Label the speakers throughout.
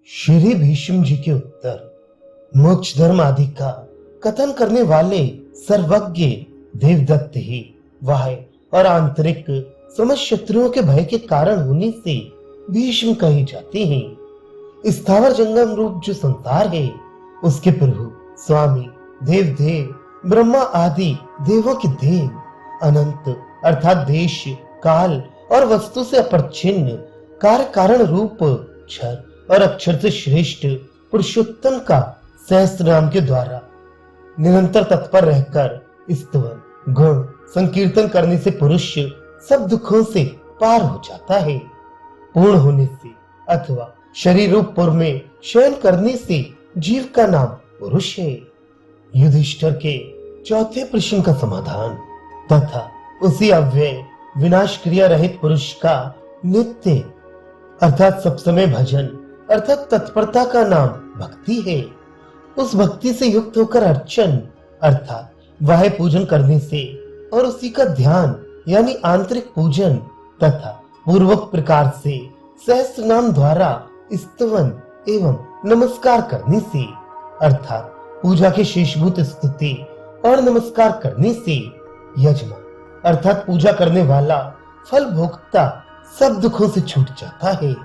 Speaker 1: श्री भीष्म जी के उत्तर। मोक्ष धर्म आदि का कथन करने वाले सर्वज्ञ देवदत्त ही बाह्य और आंतरिक समस्त शत्रुओं के भय के कारण होने से भीष्म कहे जाते हैं। स्थावर जंगम रूप जो संसार है उसके प्रभु स्वामी देव ब्रह्मा आदि देवों के देव अनंत अर्थात देश काल और वस्तु से अपरिच्छिन्न कार्य कारण रूप क्षर और अक्षर से श्रेष्ठ पुरुषोत्तम का सहस्त्र नाम के द्वारा निरंतर तत्पर रहकर स्तवन गुण संकीर्तन करने से पुरुष सब दुखों से पार हो जाता है। पूर्ण होने से अथवा शरीर रूप पुर में शयन करने से जीव का नाम पुरुष है। युधिष्ठिर के चौथे प्रश्न का समाधान तथा उसी अव्यय विनाश क्रिया रहित पुरुष का नित्य अर्थात सब समय भजन अर्थात तत्परता का नाम भक्ति है। उस भक्ति से युक्त होकर अर्चन अर्थात वह पूजन करने से और उसी का ध्यान यानी आंतरिक पूजन तथा पूर्वक प्रकार से सहस्त्र नाम द्वारा स्तवन एवं नमस्कार करने से अर्थात पूजा के शेषभूत स्तुति और नमस्कार करने से यजमान अर्थात पूजा करने वाला फल भोक्ता सब दुखों से छूट जाता है।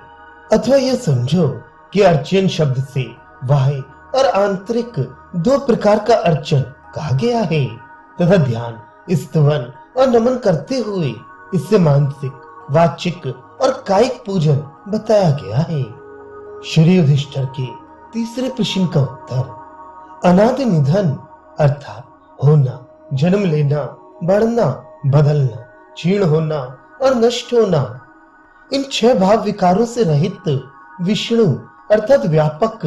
Speaker 1: अथवा यह समझो कि अर्चन शब्द से बाह्य और आंतरिक दो प्रकार का अर्चन कहा गया है तथा ध्यान स्तवन और नमन करते हुए इससे मानसिक वाचिक और कायिक पूजन बताया गया है। श्री युधिष्ठिर के तीसरे प्रश्न का उत्तर अनादि निधन अर्थात होना जन्म लेना बढ़ना बदलना क्षीण होना और नष्ट होना इन छह भाव विकारों से रहित विष्णु अर्थात व्यापक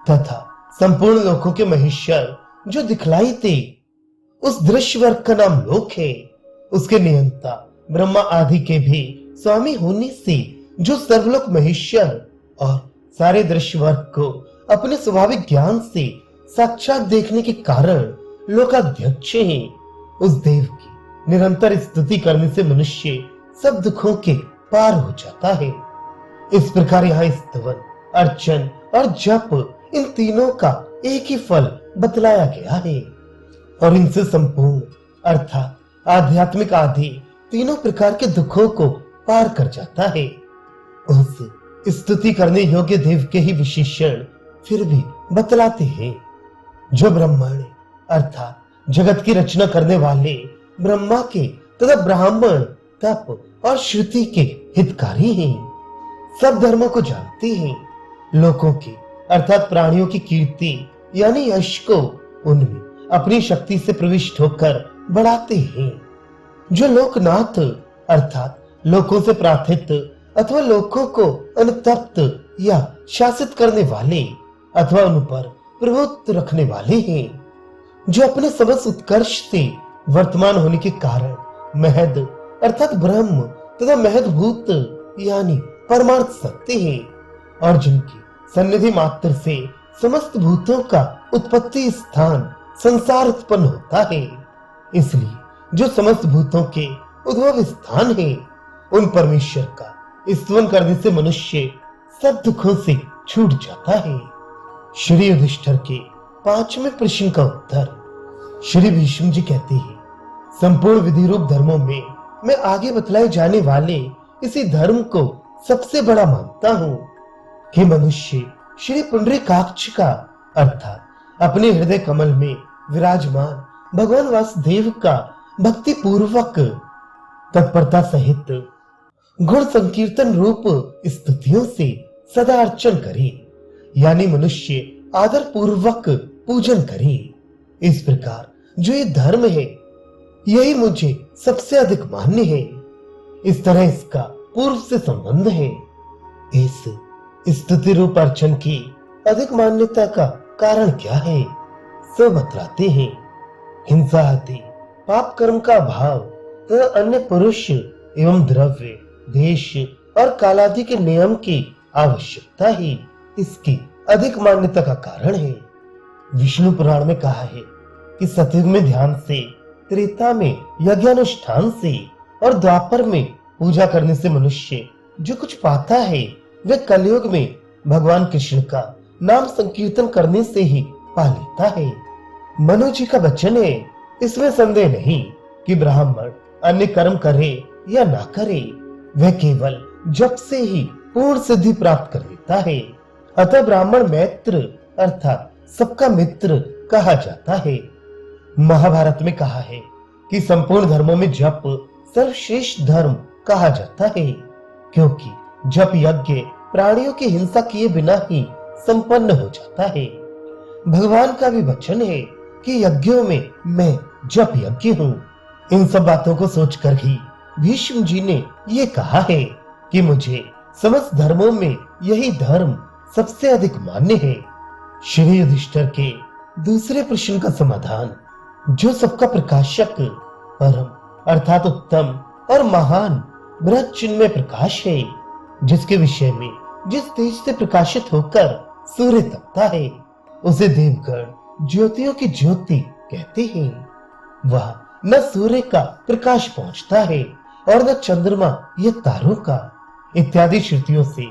Speaker 1: तथा संपूर्ण लोकों के महेश्वर जो दिखलाई थे उस दृश्य वर्ग का नाम लोक है। उसके नियंता ब्रह्मा आदि के भी स्वामी होने से जो सर्वलोक महेश्वर और सारे दृश्य वर्ग को अपने स्वाभाविक ज्ञान से साक्षात देखने के कारण लोकाध्यक्ष हैं। उस देव की निरंतर स्तुति करने से मनुष्य सब दुखों के पार हो जाता है। इस प्रकार यहाँ स्तवन अर्चन और जप इन तीनों का एक ही फल बतलाया गया है और इनसे संपूर्ण अर्थात आध्यात्मिक आदि तीनों प्रकार के दुखों को पार कर जाता है। उस स्तुति करने योग्य देव के ही विशेषण फिर भी बतलाते हैं जो ब्रह्मण अर्थात जगत की रचना करने वाले ब्रह्मा के तथा ब्राह्मण तप और श्रुति के हितकारी हैं। सब धर्मों को जानते हैं। लोकों की अर्थात प्राणियों की कीर्ति यानी यश को उनमें अपनी शक्ति से प्रविष्ट होकर बढ़ाते हैं। जो लोकनाथ अर्थात लोकों से प्रार्थित अथवा लोकों को अनुतप्त या शासित करने वाले अथवा उन पर प्रभुत्व रखने वाले हैं। जो अपने समस्त उत्कर्ष से वर्तमान होने के कारण महद अर्थात ब्रह्म तथा महदभूत यानी परमार्थ सत्य है और जिनकी सन्निधि मात्र से समस्त भूतों का उत्पत्ति स्थान संसार उत्पन्न होता है। इसलिए जो समस्त भूतों के उद्भव स्थान है उन परमेश्वर का स्तवन करने से मनुष्य सब दुखों से छूट जाता है। श्री युधिष्ठिर के पांचवें प्रश्न का उत्तर श्री भीष्म जी कहते हैं संपूर्ण विधि रूप धर्मों में मैं आगे बतलाए जाने वाले इसी धर्म को सबसे बड़ा मानता हूँ कि मनुष्य श्री पुंडरीकाक्ष का अर्थात अपने हृदय कमल में विराजमान भगवान वासुदेव का भक्ति पूर्वक तत्परता सहित गुण संकीर्तन रूप स्तुतियों से सदा अर्चन करे यानी मनुष्य आदर पूर्वक पूजन करे। इस प्रकार जो ये धर्म है यही मुझे सबसे अधिक मान्य है। इस तरह इसका पूर्व से संबंध है। इस स्तुति रूप अर्चन की अधिक मान्यता का कारण क्या है सब बतलाते हैं। हिंसा आदि पाप कर्म का अभाव तथा अन्य पुरुष एवं द्रव्य देश और काल आदि के नियम की आवश्यकता ही इसकी अधिक मान्यता का कारण है। विष्णु पुराण में कहा है कि सतयुग में ध्यान से त्रेता में यज्ञानुष्ठान से और द्वापर में पूजा करने से मनुष्य जो कुछ पाता है वह कलयुग में भगवान कृष्ण का नाम संकीर्तन करने से ही पा लेता है। मनु जी का वचन है, इसमें संदेह नहीं कि ब्राह्मण अन्य कर्म करे या ना करे, वह केवल जप से ही पूर्ण सिद्धि प्राप्त कर लेता है। अतः ब्राह्मण मैत्र अर्थात सबका मित्र कहा जाता है। महाभारत में कहा है कि संपूर्ण धर्मों में जप सर्वश्रेष्ठ धर्म कहा जाता है, क्योंकि जप यज्ञ प्राणियों की हिंसा किए बिना ही संपन्न हो जाता है। भगवान का भी वचन है कि यज्ञों में मैं जप यज्ञ हूँ। इन सब बातों को सोचकर ही भीष्म जी ने ये कहा है कि मुझे समस्त धर्मों में यही धर्म सबसे अधिक मान्य है। श्री युधिष्ठिर के दूसरे प्रश्न का समाधान, जो सबका प्रकाशक परम अर्थात उत्तम और महान बृहत चिन्मय प्रकाश है, जिसके विषय में जिस तेज से प्रकाशित होकर सूर्य तपता है, उसे देवगण ज्योतियों की ज्योति कहते हैं। वह न सूर्य का प्रकाश पहुंचता है और न चंद्रमा या तारों का, इत्यादि श्रुतियों से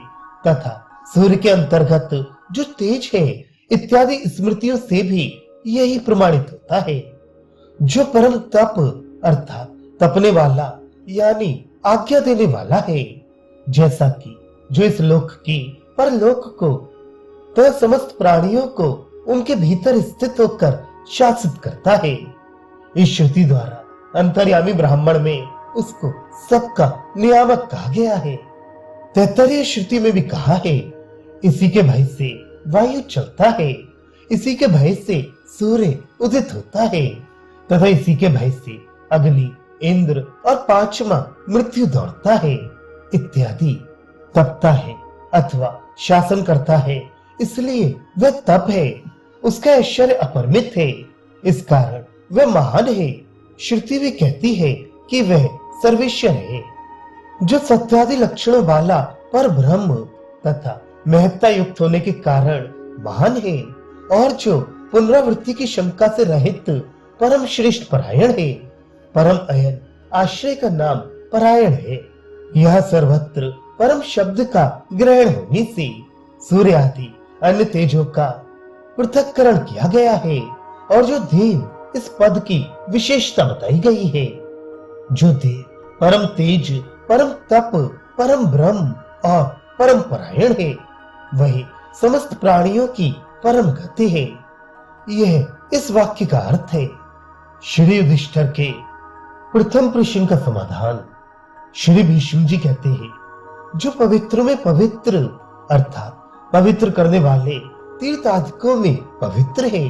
Speaker 1: तथा सूर्य के अंतर्गत जो तेज है इत्यादि स्मृतियों से भी यही प्रमाणित होता है। जो परम तप अर्थात तपने वाला यानी आज्ञा देने वाला है, जैसा कि जो इस लोक की परलोक को तो समस्त प्राणियों को उनके भीतर स्थित होकर शासित करता है। इस श्रुति द्वारा अंतर्यामी ब्राह्मण में उसको सबका नियामक कहा गया है। 73 श्रुति में भी कहा है, इसी के भय से वायु चलता है, इसी के भय से सूर्य उदित होता है तथा इसी के भय से अग्नि, इंद्र और पांचवा मृत्यु दौड़ता है इत्यादि। तपता है अथवा शासन करता है, इसलिए वह तप है। उसका ऐश्वर्य अपरिमित है, इस कारण वह महान है। श्रुति भी कहती है कि वह सर्वेश्वर है। जो सत्यादि लक्षणों वाला पर ब्रह्म तथा महत्ता युक्त होने के कारण महान है, और जो पुनरावृत्ति की शंका से रहित परम श्रेष्ठ परायण है। परम अयन आश्रय का नाम परायण है। यह सर्वत्र परम शब्द का ग्रहण होने से सूर्य आदि अन्य तेजों का पृथक्करण किया गया है, और जो देव इस पद की विशेषता बताई गई है। जो देव परम तेज, परम तप, परम ब्रह्म और परम परायण है, वही समस्त प्राणियों की परम गति है। यह इस वाक्य का अर्थ है। श्री युधिष्ठिर के प्रथम प्रश्न का समाधान, श्री भीष्म जी कहते हैं, जो पवित्रों में पवित्र अर्थात पवित्र करने वाले तीर्थाधिकों में पवित्र है।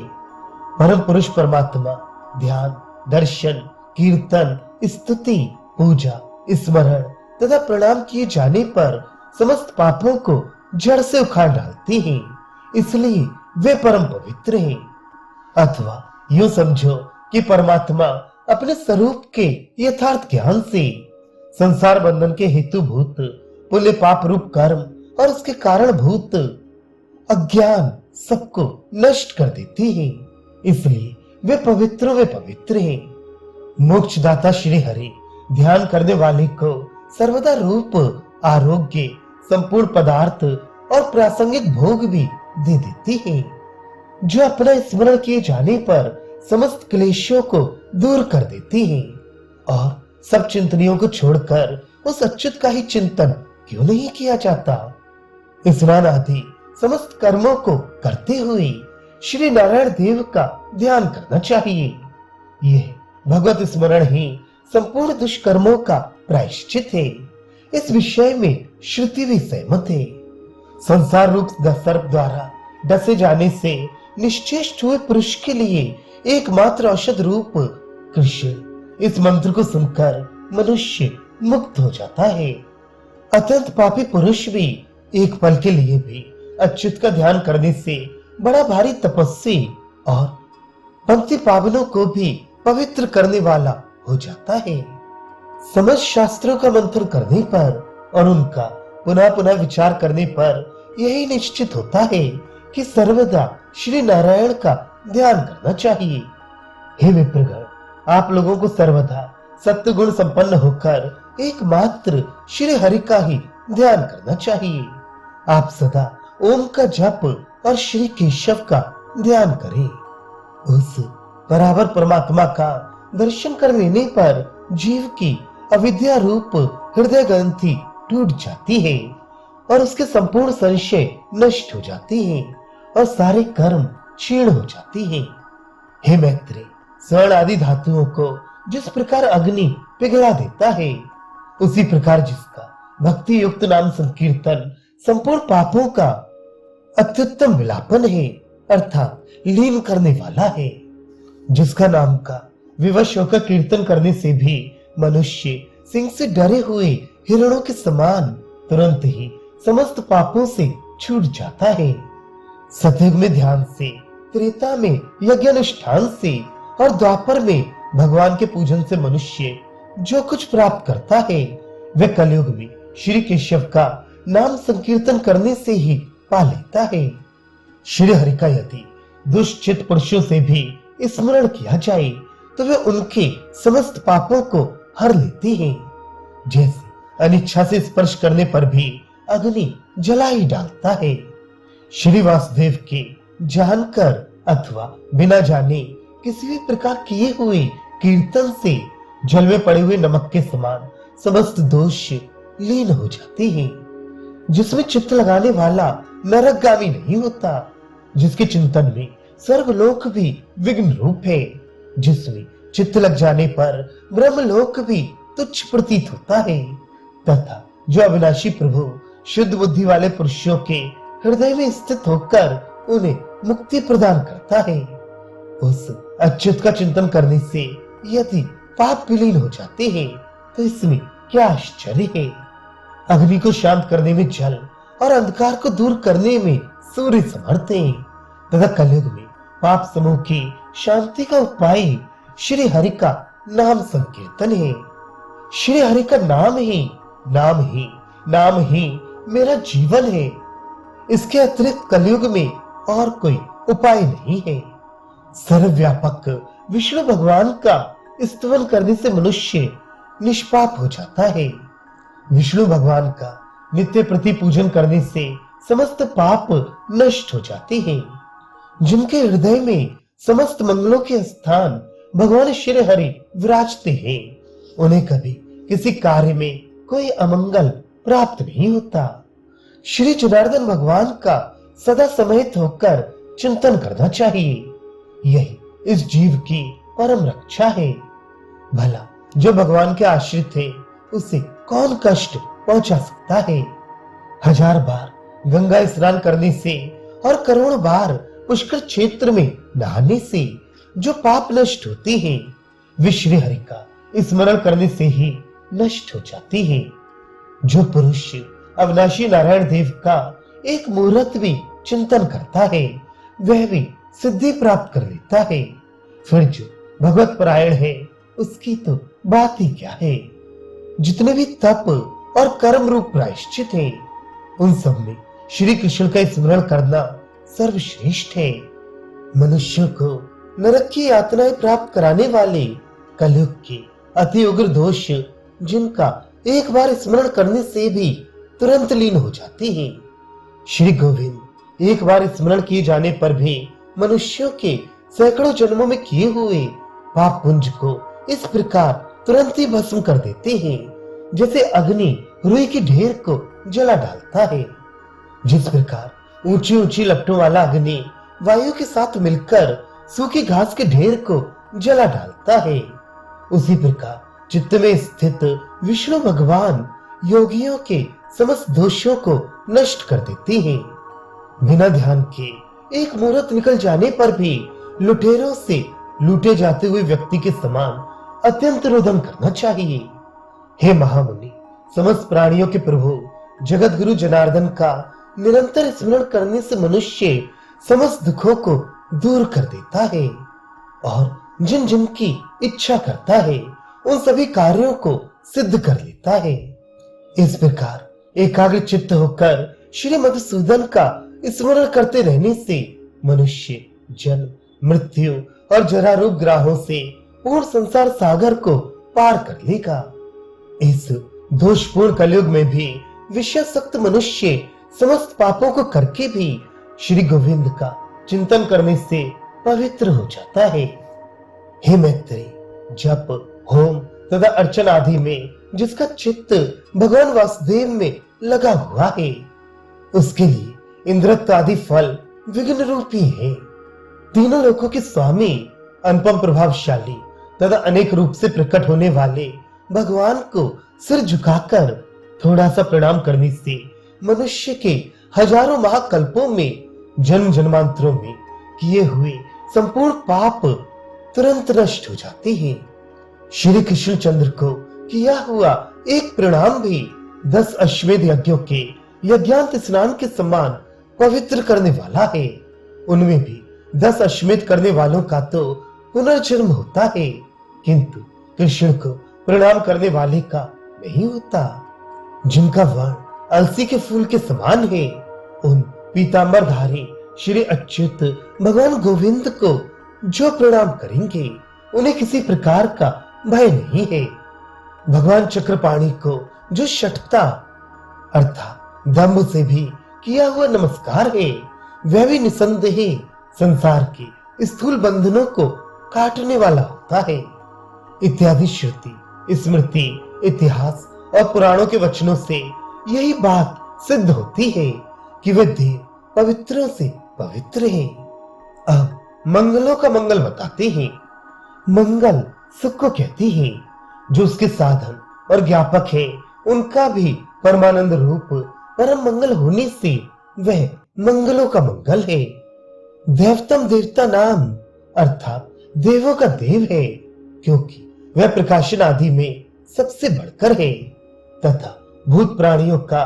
Speaker 1: परम पुरुष परमात्मा ध्यान, दर्शन, कीर्तन, स्तुति, पूजा, स्मरण तथा प्रणाम किए जाने पर समस्त पापों को जड़ से उखाड़ डालते हैं, इसलिए वे परम पवित्र हैं। अथवा यूं समझो कि परमात्मा अपने स्वरूप के यथार्थ ज्ञान से संसार बंधन के हेतुभूत पुण्य पाप रूप कर्म और उसके कारण भूत अज्ञान सबको नष्ट कर देती है, इसलिए वे पवित्रों में पवित्र हैं। मोक्षदाता श्री हरि ध्यान करने वाले को सर्वदा रूप, आरोग्य, संपूर्ण पदार्थ और प्रासंगिक भोग भी दे देती है। जो अपना स्मरण किए जाने पर समस्त क्लेशों को दूर कर देती है, और सब चिंतनियों को छोड़कर उस अच्युत का ही चिंतन क्यों नहीं किया जाता। स्नान आदि समस्त कर्मों को करते हुए श्री नारायण देव का ध्यान करना चाहिए। यह भगवत स्मरण ही संपूर्ण दुष्कर्मों का प्रायश्चित है। इस विषय में श्रुति भी सहमत है। संसार रूप सर्प द्वारा डसे जाने से निश्चेष्ट हुए पुरुष के लिए एकमात्र औषध रूप कृष्ण, इस मंत्र को सुनकर मनुष्य मुक्त हो जाता है। अत्यंत पापी पुरुष भी एक पल के लिए भी अच्युत का ध्यान करने से बड़ा भारी तपस्वी और पंक्ति पावनों को भी पवित्र करने वाला हो जाता है। समस्त शास्त्रों का मंथन करने पर और उनका पुनः पुनः विचार करने पर यही निश्चित होता है कि सर्वदा श्री नारायण का ध्यान करना चाहिए। हे विप्रगण, आप लोगों को सर्वदा सत्य गुण संपन्न होकर एकमात्र श्री हरि का ही ध्यान करना चाहिए। आप सदा ओम का जप और श्री केशव का ध्यान करें। उस बराबर परमात्मा का दर्शन कर लेने पर जीव की अविद्या रूप हृदय ग्रंथि टूट जाती है और उसके संपूर्ण संशय नष्ट हो जाते हैं और सारे कर्म क्षीण हो जाते हैं। हे मैत्रेय, स्वर्ण आदि धातुओं को जिस प्रकार अग्नि पिघला देता है, उसी प्रकार जिसका भक्ति युक्त नाम संकीर्तन संपूर्ण पापों का अत्युत्तम विलापन है, अर्थात लीन करने वाला है, जिसका नाम का विवश होकर कीर्तन करने से भी मनुष्य सिंह से डरे हुए हिरणों के समान तुरंत ही समस्त पापों से छूट जाता है। सतयुग में ध्यान से, त्रेता में यज्ञ अनुष्ठान से और द्वापर में भगवान के पूजन से मनुष्य जो कुछ प्राप्त करता है, वह कलयुग में श्री केशव का नाम संकीर्तन करने से ही पा लेता है। श्री हरि का यदि दुष्चित पुरुषों से भी स्मरण किया जाए तो वे उनके समस्त पापों को हर लेते हैं। जैसे अनिच्छा से स्पर्श करने पर भी अग्नि जला ही डालता है। श्री वासुदेव के जानकर अथवा बिना जाने किसी भी प्रकार किए हुए कीर्तन से जल में पड़े हुए नमक के समान समस्त दोष लीन हो जाते हैं। जिसमें चित्त लगाने वाला नरकगामी नहीं होता, जिसके चिंतन में स्वर्गलोक भी विघ्न रूप है, जिसमें चित्त लग जाने पर ब्रह्मलोक भी तुच्छ प्रतीत होता है, तथा जो अविनाशी प्रभु शुद्ध बुद्धि वाले पुरुषों के हृदय में स्थित होकर उन्हें मुक्ति प्रदान करता है, उस अच्युत का चिंतन करने से यदि पाप विलीन हो जाते हैं तो इसमें क्या आश्चर्य है। अग्नि को शांत करने में जल और अंधकार को दूर करने में सूर्य समर्थ है, तथा कलयुग में पाप समूह की शांति का उपाय श्री हरि का नाम संकीर्तन है। श्री हरि का नाम ही मेरा जीवन है। इसके अतिरिक्त कलयुग में और कोई उपाय नहीं है। सर्वव्यापक विष्णु भगवान का स्तवन करने से मनुष्य निष्पाप हो जाता है। विष्णु भगवान का नित्य प्रति पूजन करने से समस्त पाप नष्ट हो जाते हैं। जिनके हृदय में समस्त मंगलों के स्थान भगवान श्री हरि विराजते हैं, उन्हें कभी किसी कार्य में कोई अमंगल प्राप्त नहीं होता। श्री जनार्दन भगवान का सदा समेत होकर चिंतन करना चाहिए। यही इस जीव की परम रक्षा है। भला जो भगवान के आश्रित है उसे कौन कष्ट पहुंचा सकता है। 1000 बार गंगा स्नान करने से और करोड़ों बार पुष्कर क्षेत्र में नहाने से जो पाप नष्ट होते हैं, वे श्री हरि का स्मरण करने से ही नष्ट हो जाती है। जो पुरुष अविनाशी नारायण देव का एक मुहूर्त भी चिंतन करता है, वह भी सिद्धि प्राप्त कर लेता है। फिर जो भगवत परायण है, उसकी तो बात ही क्या है। जितने भी तप और कर्म रूप प्रायश्चित है, उन सब में श्री कृष्ण का स्मरण करना सर्वश्रेष्ठ है। मनुष्य को नरक की यातनाएं प्राप्त कराने वाले कलयुग के अति उग्र दोष, जिनका एक बार स्मरण करने से भी तुरंत लीन हो जाते हैं। श्री गोविंद एक बार स्मरण किए जाने पर भी मनुष्यों के सैकड़ों जन्मों में किए हुए पाप पुंज को इस प्रकार तुरंत ही भस्म कर देते हैं, जैसे अग्नि रुई के ढेर को जला डालता है। जिस प्रकार ऊंची ऊंची लपटों वाला अग्नि वायु के साथ मिलकर सूखी घास के ढेर को जला डालता है, उसी प्रकार चित्त में स्थित विष्णु भगवान योगियों के समस्त दोषों को नष्ट कर देते हैं। बिना ध्यान के एक मुहूर्त निकल जाने पर भी लुटेरों से लूटे जाते हुए व्यक्ति के समान अत्यंत रोदन करना चाहिए। हे महामुनि, समस्त प्राणियों के प्रभु जगत गुरु जनार्दन का निरंतर स्मरण करने से मनुष्य समस्त दुखों को दूर कर देता है और जिन जिन की इच्छा करता है उन सभी कार्यों को सिद्ध कर लेता है। इस प्रकार एकाग्र चित्त होकर श्री मधुसूदन का स्मरण करते रहने से मनुष्य जन्म मृत्यु और जरा रूप ग्राहों से पूर्ण संसार सागर को पार कर लेगा। इस दोषपूर्ण कलयुग में भी विषयासक्त मनुष्य समस्त पापों को करके भी श्री गोविंद का चिंतन करने से पवित्र हो जाता है। हे मैत्री, जप, होम तथा अर्चना आदि में जिसका चित्त भगवान वासुदेव में लगा हुआ है, उसके लिए इंद्रत्व आदि फल विघ्न रूपी है। तीनों लोकों के स्वामी, अनुपम प्रभावशाली तथा अनेक रूप से प्रकट होने वाले भगवान को सिर झुकाकर थोड़ा सा प्रणाम करने से मनुष्य के हजारों महाकल्पों में, जन्म जन्मांतरों में किए हुए संपूर्ण पाप तुरंत नष्ट हो जाते हैं। श्री कृष्ण चंद्र को किया हुआ एक प्रणाम भी 10 अश्वमेध यज्ञों के यज्ञांत स्नान के समान पवित्र करने वाला है। उनमें भी 10 अश्वमेध करने वालों का तो पुनर्जन्म होता है, किंतु कृष्ण को प्रणाम करने वाले का नहीं होता। जिनका वर्ण अलसी के फूल के समान है, उन पीतांबरधारी श्री अच्युत भगवान गोविंद को जो प्रणाम करेंगे, उन्हें किसी प्रकार का भय नहीं है। भगवान चक्रपाणी को जो शठता अर्थात दम्भ से भी किया हुआ नमस्कार है, वह भी निसंदेह संसार के स्थूल बंधनों को काटने वाला होता है। इत्यादि श्रुति, स्मृति, इतिहास और पुराणों के वचनों से यही बात सिद्ध होती है कि वे देव पवित्रों से पवित्र है। अब मंगलों का मंगल बताते हैं। मंगल सुख को कहती है। जो उसके साधन और ज्ञापक है, उनका भी परमानंद रूप परम मंगल होने से वह मंगलों का मंगल है। देवतम देवता नाम अर्थात देवों का देव है, क्योंकि वह प्रकाशन आदि में सबसे बढ़कर है, तथा भूत प्राणियों का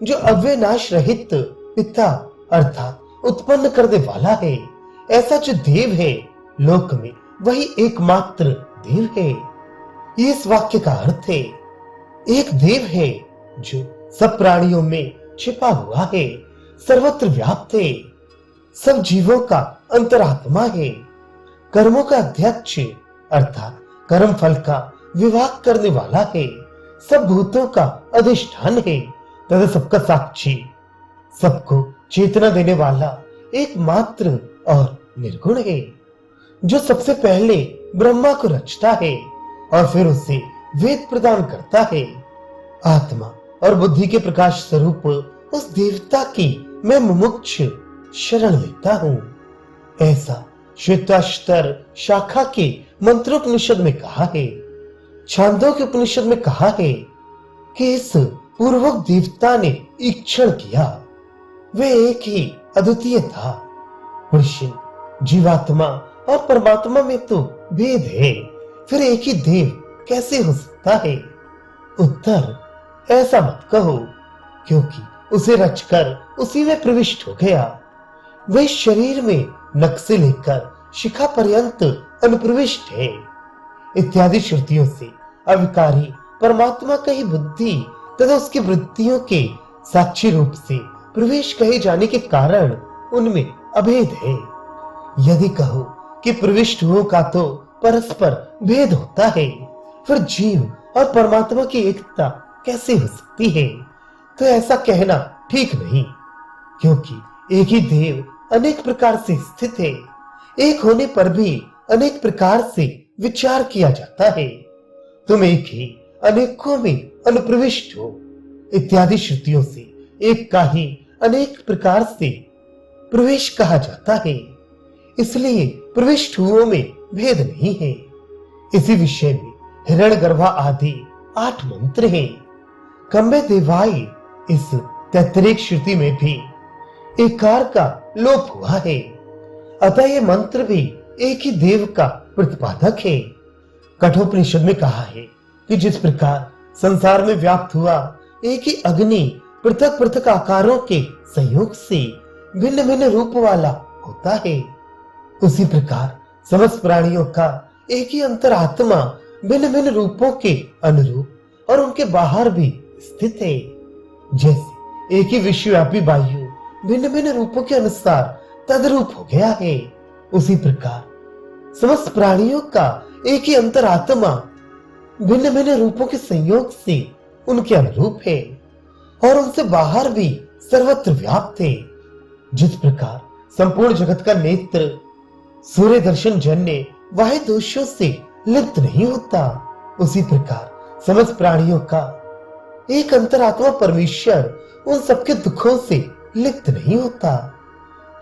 Speaker 1: जो अव्यनाश रहित पिता अर्थात उत्पन्न करने वाला है। ऐसा जो देव है लोक में, वही एकमात्र देव है। ये इस वाक्य का अर्थ है। एक देव है जो सब प्राणियों में छिपा हुआ है, सर्वत्र व्याप्त है, सब जीवों का अंतरात्मा है, कर्मों का अध्यक्ष अर्थात कर्म फल का विभाग करने वाला है, सब भूतों का अधिष्ठान है तथा सबका साक्षी, सबको चेतना देने वाला एकमात्र और निर्गुण है, जो सबसे पहले ब्रह्मा को रचता है और फिर उसे वेद प्रदान करता है। आत्मा और बुद्धि के प्रकाश स्वरूप उस देवता की मैं मुमुक्ष शरण लेता हूँ। ऐसा श्वेताश्तर शाखा के मंत्रोपनिषद में कहा है। छांदोग्य उपनिषद में कहा है कि इस पूर्वक देवता ने ईक्षण किया, वे एक ही अद्वितीय था। पुरुष, जीवात्मा और परमात्मा में तो भेद है, फिर एक ही देव कैसे हो सकता है? उत्तर, ऐसा मत कहो, क्योंकि उसे रचकर उसी में प्रविष्ट हो गया। वह शरीर में नख से लेकर शिखा पर्यंत अनुप्रविष्ट है। इत्यादि श्रुतियों से अविकारी परमात्मा का ही बुद्धि तथा उसकी वृत्तियों के साक्षी रूप से प्रवेश कहे जाने के कारण उनमें अभेद है। यदि कहो कि प्रविष्ट हुओं का तो परस्पर भेद होता है, फिर जीव और परमात्मा की एकता कैसे हो सकती है? तो ऐसा कहना ठीक नहीं, क्योंकि एक ही देव अनेक प्रकार से स्थित है। एक होने पर भी अनेक प्रकार से विचार किया जाता है। तुम एक ही अनेकों में अनुप्रविष्ट हो। इत्यादि श्रुतियों से एक का ही अनेक प्रकार से प्रवेश कहा जाता है, इसलिए प्रविष्ट हुओं में भेद नहीं है। इसी विषय में हिरण्यगर्भा आदि 8 मंत्र हैं। कंबे देवाई इस 33 श्रुति में भी एकार का लोप हुआ है, अतः ये मंत्र भी एक ही देव का प्रतिपादक है। कठोपनिषद में कहा है कि जिस प्रकार संसार में व्याप्त हुआ एक ही अग्नि पृथक पृथक आकारों के संयोग से भिन्न भिन्न रूप वाला होता है, उसी प्रकार समस्त प्राणियों का एक ही अंतरात्मा भिन्न भिन्न रूपों के अनुरूप और उनके बाहर भी स्थित है। जैसे एक ही विश्वव्यापी वायु भिन्न भिन्न रूपों के अनुसार तद्रूप हो गया है, उसी प्रकार समस्त प्राणियों का एक ही अंतरात्मा भिन्न भिन्न रूपों के संयोग से उनके अनुरूप है और उनसे बाहर भी सर्वत्र व्याप्त है। जिस प्रकार संपूर्ण जगत का नेत्र सूर्य दर्शन जन्य वाहे दोषों से लिप्त नहीं होता, उसी प्रकार समस्त प्राणियों का एक अंतरात्मा परमेश्वर उन सबके दुखों से लिप्त नहीं होता,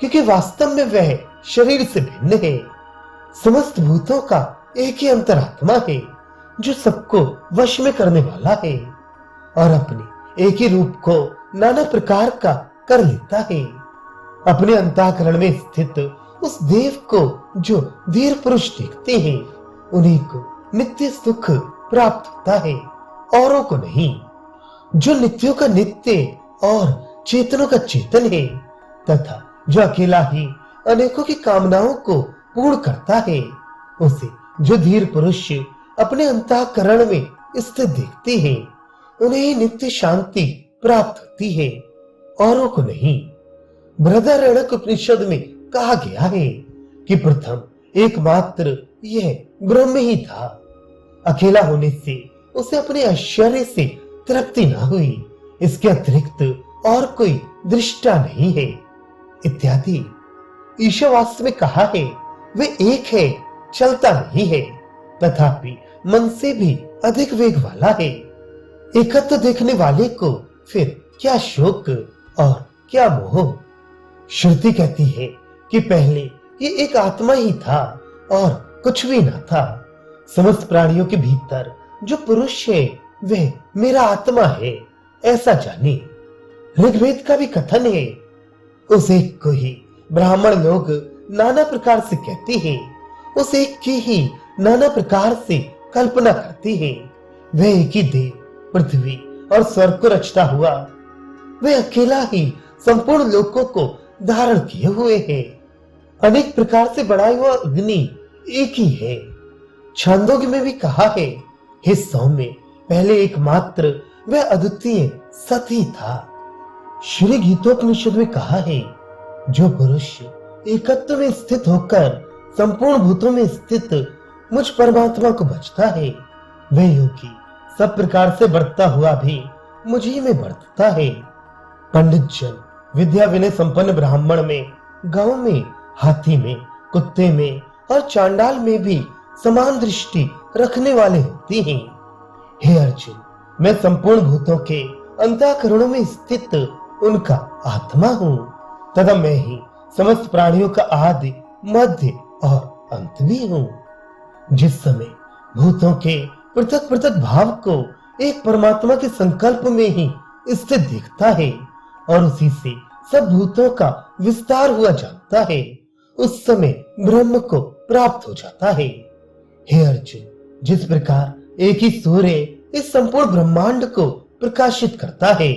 Speaker 1: क्योंकि वास्तव में वह शरीर से भिन्न है। समस्त भूतों का एक ही अंतरात्मा है जो सबको वश में करने वाला है और अपने एक ही रूप को नाना प्रकार का कर लेता है। अपने अंतःकरण में स्थित उस देव को जो धीर पुरुष देखते हैं, उन्हीं को नित्य सुख प्राप्त होता है, औरों को नहीं। जो नित्यों का नित्य और चेतनों का चेतन है तथा जो अकेला ही अनेकों की कामनाओं को पूर्ण करता है, उसे जो धीर पुरुष अपने अंतःकरण में स्थित देखते हैं, उन्हें ही नित्य शांति प्राप्त होती है, औरों को नहीं। बृहदारण्यक उपनिषद में कहा गया है कि प्रथम एकमात्र यह ब्रह्म ही था। अकेला होने से उसे अपने ऐश्वर्य से तृप्ति न हुई, इसके अतिरिक्त और कोई दृष्टा नहीं है इत्यादि। ईशावास्य में कहा है वे एक है, चलता नहीं है, तथापि मन से भी अधिक वेग वाला है। एकत्व देखने वाले को फिर क्या शोक और क्या मोह। श्रुति कहती है कि पहले ये एक आत्मा ही था और कुछ भी न था। समस्त प्राणियों के भीतर जो पुरुष है वह मेरा आत्मा है, ऐसा जाने। ऋग्वेद का भी कथन है, उस एक को ही ब्राह्मण लोग नाना प्रकार से कहते हैं, उस एक की ही नाना प्रकार से कल्पना करते हैं। वह एक ही देव पृथ्वी और स्वर्ग को रचता हुआ, वह अकेला ही संपूर्ण लोकों को धारण किए हुए है। अनेक प्रकार से बढ़ाया हुआ अग्नि एक ही है। छांदोग्य में भी कहा है, हे सौम्य, पहले एकमात्र वह अद्वितीय सत ही था। श्री गीतोपनिषद में कहा है, जो पुरुष एकत्व में स्थित होकर संपूर्ण भूतों में स्थित मुझ परमात्मा को भजता है, वह योगी सब प्रकार से बढ़ता हुआ भी मुझी में बढ़ता है। पंडित जन विद्या विनय संपन्न ब्राह्मण में, गांव में, हाथी में, कुत्ते में और चांडाल में भी समान दृष्टि रखने वाले होते हैं। हे अर्जुन, मैं संपूर्ण भूतों के अंतःकरणों में स्थित उनका आत्मा हूँ तथा मैं ही समस्त प्राणियों का आदि, मध्य और अंत भी हूँ। जिस समय भूतों के पृथक पृथक भाव को एक परमात्मा के संकल्प में ही स्थित दिखता है और उसी से सब भूतों का विस्तार हुआ जानता है, उस समय ब्रह्म को प्राप्त हो जाता है। हे अर्जुन, जिस प्रकार एक ही सूर्य इस संपूर्ण ब्रह्मांड को प्रकाशित करता है,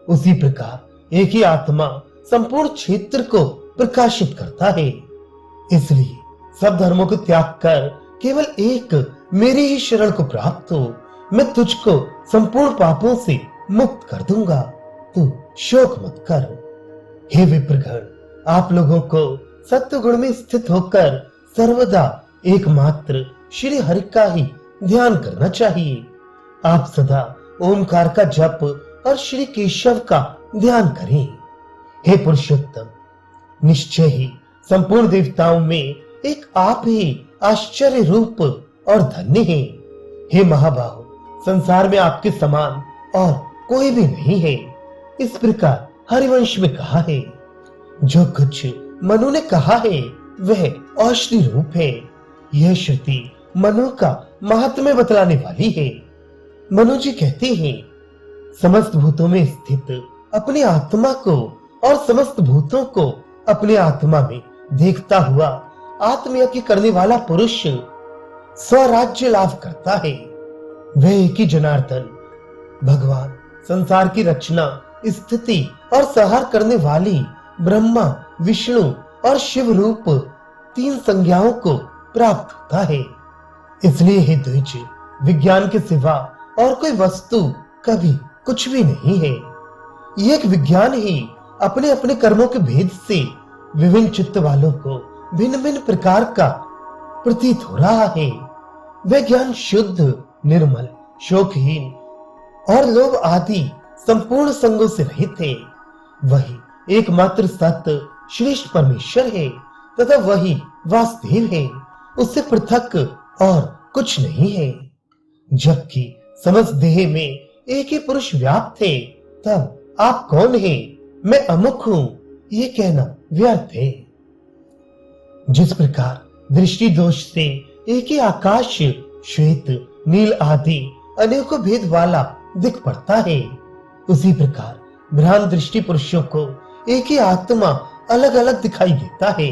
Speaker 1: उसी प्रकार एक ही आत्मा संपूर्ण क्षेत्र को प्रकाशित करता है। इसलिए सब धर्मों को त्याग कर केवल एक मेरी ही शरण को प्राप्त हो, मैं तुझको संपूर्ण पापों से मुक्त कर दूंगा, तू शोक मत कर। हे विप्रगण, आप लोगों को सत्य गुण में स्थित होकर सर्वदा एकमात्र श्री हरि का ही ध्यान करना चाहिए। आप सदा ओमकार का जप और श्री केशव का ध्यान करें। हे पुरुषोत्तम, निश्चय ही संपूर्ण देवताओं में एक आप ही आश्चर्य रूप और धन्य है। हे महाबाहो, संसार में आपके समान और कोई भी नहीं है। इस प्रकार हरिवंश में कहा है। जो कुछ मनु ने कहा है वह औषधि रूप है। यह श्रुति मनु का महात्म्य बतलाने वाली है। मनु जी कहते हैं, समस्त भूतों में स्थित अपने आत्मा को और समस्त भूतों को अपने आत्मा में देखता हुआ आत्मयज्ञ करने वाला पुरुष स्वराज्य लाभ करता है। वह एक ही जनार्दन भगवान संसार की रचना, स्थिति और संहार करने वाली ब्रह्मा, विष्णु और शिव रूप तीन संज्ञाओं को प्राप्त होता है। इसलिए हे द्विज, विज्ञान के सिवा और कोई वस्तु कभी कुछ भी नहीं है। ये एक विज्ञान ही अपने अपने कर्मों के भेद से विभिन्न चित्त वालों को भिन्न भिन्न प्रकार का प्रतीत हो रहा है। वह ज्ञान शुद्ध, निर्मल, शोकहीन और लोभ आदि संपूर्ण संगों से रहित है। वही एकमात्र सत्य श्रेष्ठ परमेश्वर है तथा वही वासुदेव है, उससे पृथक और कुछ नहीं है। जबकि समस्त देह में एक ही पुरुष व्याप्त है, तब आप कौन हैं? मैं अमुक हूं, ये कहना व्यर्थ है। जिस प्रकार दृष्टि दोष से एक ही आकाश श्वेत नील आदि अनेकों भेद वाला दिख पड़ता है, उसी प्रकार भ्रांत दृष्टि पुरुषों को एक ही आत्मा अलग अलग दिखाई देता है।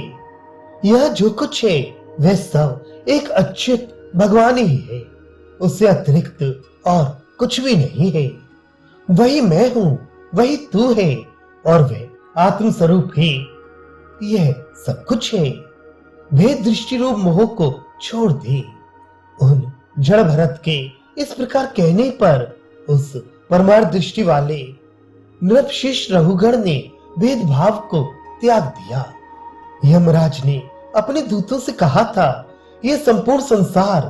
Speaker 1: यह जो कुछ है वह सब एक अच्युत भगवान ही है, उससे अतिरिक्त और कुछ भी नहीं है। वही मैं हूं, वही तू है और वह आत्म स्वरूप ही यह सब कुछ है। भेद दृष्टि रूप मोह को छोड़ दे। उन जड़ भरत के इस प्रकार कहने पर उस परमार्थ दृष्टि वाले नृपशिष्ट रघुगण ने भेदभाव को त्याग दिया। यमराज ने अपने दूतों से कहा था, यह संपूर्ण संसार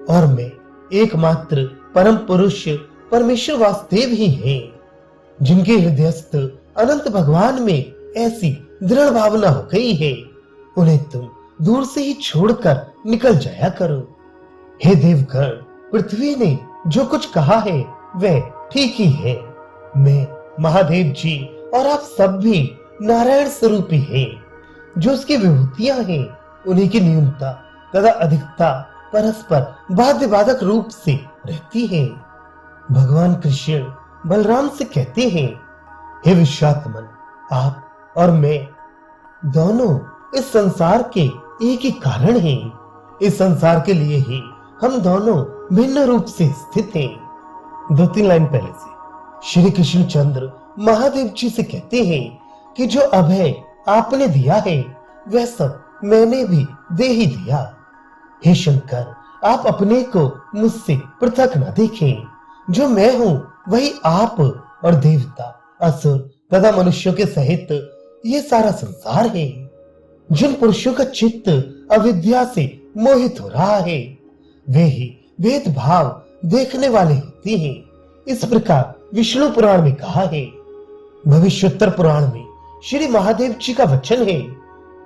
Speaker 1: और मैं एकमात्र परम पुरुष परमेश्वर वासुदेव ही है। जिनके हृदयस्थ अनंत भगवान में ऐसी दृढ़ भावना हो गई है, उन्हें तुम दूर से ही छोड़कर निकल जाया करो। हे देवगण, पृथ्वी ने जो कुछ कहा है वह ठीक ही है। मैं महादेव जी और आप सब भी नारायण स्वरूप ही हैं। जो उसकी विभूतियां हैं उन्हीं की न्यूनता तथा अधिकता परस्पर बाध्य बाधक रूप से रहती है। भगवान कृष्ण बलराम से कहते हैं, हे विश्वात्मन, आप और मैं दोनों इस संसार के एक ही कारण हैं। इस संसार के लिए ही हम दोनों भिन्न रूप से स्थित हैं। 2-3 लाइन पहले से श्री कृष्णचंद्र महादेव जी से कहते हैं कि जो अभय आपने दिया है वह सब मैंने भी दे ही दिया। हे शंकर, आप अपने को मुझसे पृथक न देखें। जो मैं हूं वही आप और देवता, असुर तथा मनुष्यों के सहित ये सारा संसार है। जिन पुरुषों का चित्त अविद्या से मोहित हो रहा है वे ही भेदभाव देखने वाले होते हैं। इस प्रकार विष्णु पुराण में कहा है। भविष्योत्तर पुराण में श्री महादेव जी का वचन है,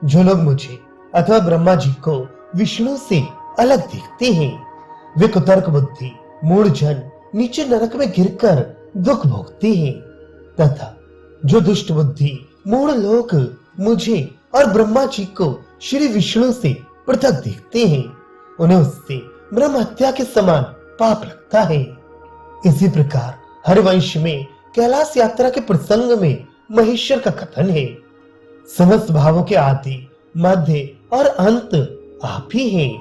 Speaker 1: जो लोग मुझे अथवा ब्रह्मा जी को विष्णु से अलग देखते हैं वे कुतर्क बुद्धि मूढ़ जन नीचे नरक में गिरकर दुख भोगते हैं, तथा जो दुष्ट बुद्धि मूढ़ लोग मुझे और ब्रह्मा जी को श्री विष्णु से पृथक देखते हैं उन्हें उससे ब्रह्म हत्या के समान पाप लगता है। इसी प्रकार हरिवंश में कैलाश यात्रा के प्रसंग में महेश्वर का कथन है, समस्त भावों के आदि मध्य और अंत आप ही हैं।